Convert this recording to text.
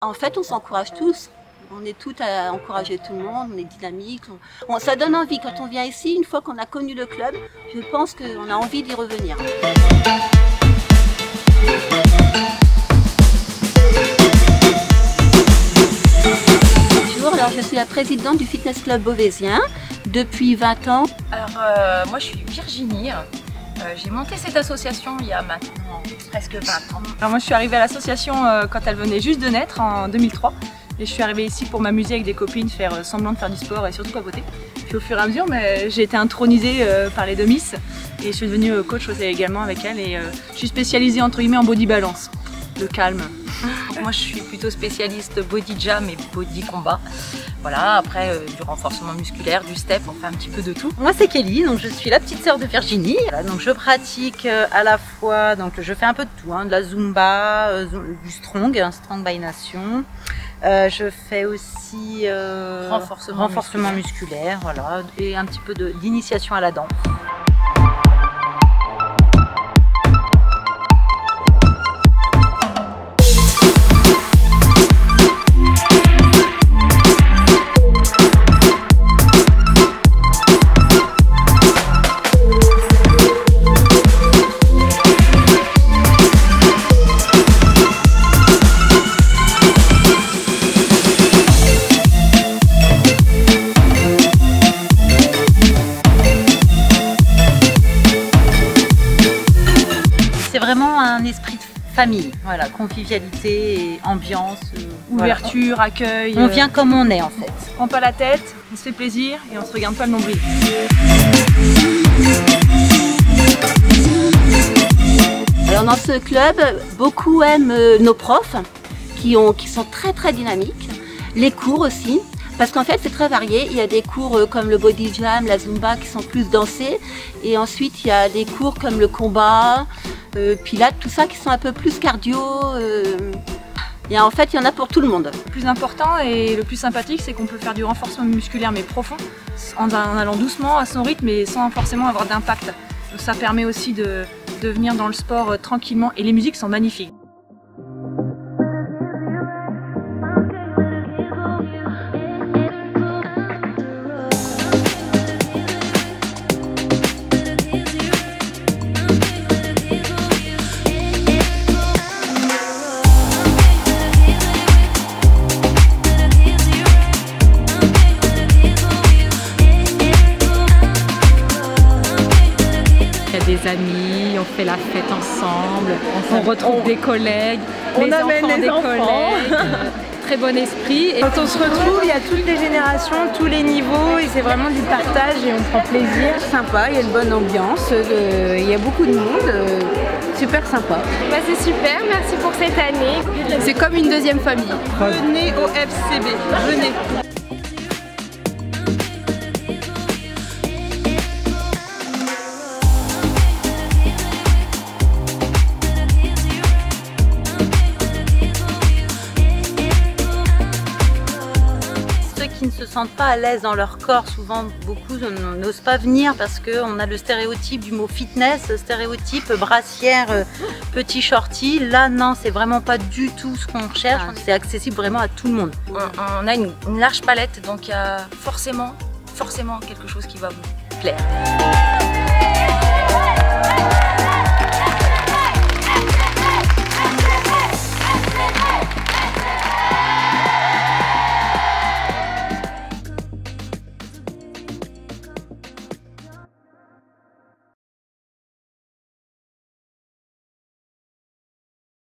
En fait, on s'encourage tous. On est toutes à encourager tout le monde, on est dynamique. Ça donne envie. Quand on vient ici, une fois qu'on a connu le club, je pense qu'on a envie d'y revenir. Bonjour, alors je suis la présidente du Fitness Club Beauvaisien depuis 20 ans. Alors moi je suis Virginie. J'ai monté cette association il y a maintenant presque 20 ans. Alors moi je suis arrivée à l'association quand elle venait juste de naître en 2003 et je suis arrivée ici pour m'amuser avec des copines, faire semblant de faire du sport et surtout papoter. Puis au fur et à mesure j'ai été intronisée par les deux Miss et je suis devenue coach également avec elles et je suis spécialisée entre guillemets en body balance, le calme. Moi je suis plutôt spécialiste body jam et body combat. Voilà, après du renforcement musculaire, du step, on fait un petit peu de tout. Moi c'est Kelly, donc je suis la petite sœur de Virginie. Voilà, donc je pratique à la fois, donc je fais un peu de tout, hein, de la Zumba, du Strong, Strong by Nation. Je fais aussi renforcement musculaire, voilà, et un petit peu d'initiation à la danse. C'est vraiment un esprit de famille, voilà, convivialité, et ambiance, ouverture, voilà. Accueil. On vient comme on est en fait. On prend pas la tête, on se fait plaisir et on se regarde pas le nombril. Alors dans ce club, beaucoup aiment nos profs qui sont très dynamiques, les cours aussi. Parce qu'en fait c'est très varié, il y a des cours comme le body jam, la zumba qui sont plus dansés et ensuite il y a des cours comme le combat, pilates, tout ça qui sont un peu plus cardio. Et en fait il y en a pour tout le monde. Le plus important et le plus sympathique c'est qu'on peut faire du renforcement musculaire mais profond en allant doucement à son rythme et sans forcément avoir d'impact. Ça permet aussi de venir dans le sport tranquillement et les musiques sont magnifiques. Des amis, on fait la fête ensemble, on retrouve des collègues, On amène les enfants. collègues, très bon esprit. Et quand on se retrouve, il y a toutes les générations, tous les niveaux et c'est vraiment du partage et on prend plaisir. Sympa, il y a une bonne ambiance, il y a beaucoup de monde, super sympa. Bah c'est super, merci pour cette année. C'est comme une deuxième famille. Venez au FCB, venez. Qui ne se sentent pas à l'aise dans leur corps, souvent beaucoup n'osent pas venir parce qu'on a le stéréotype du mot fitness, le stéréotype brassière, petit shorty. Là non, c'est vraiment pas du tout ce qu'on cherche, c'est accessible vraiment à tout le monde. On a une large palette donc il y a forcément quelque chose qui va vous plaire.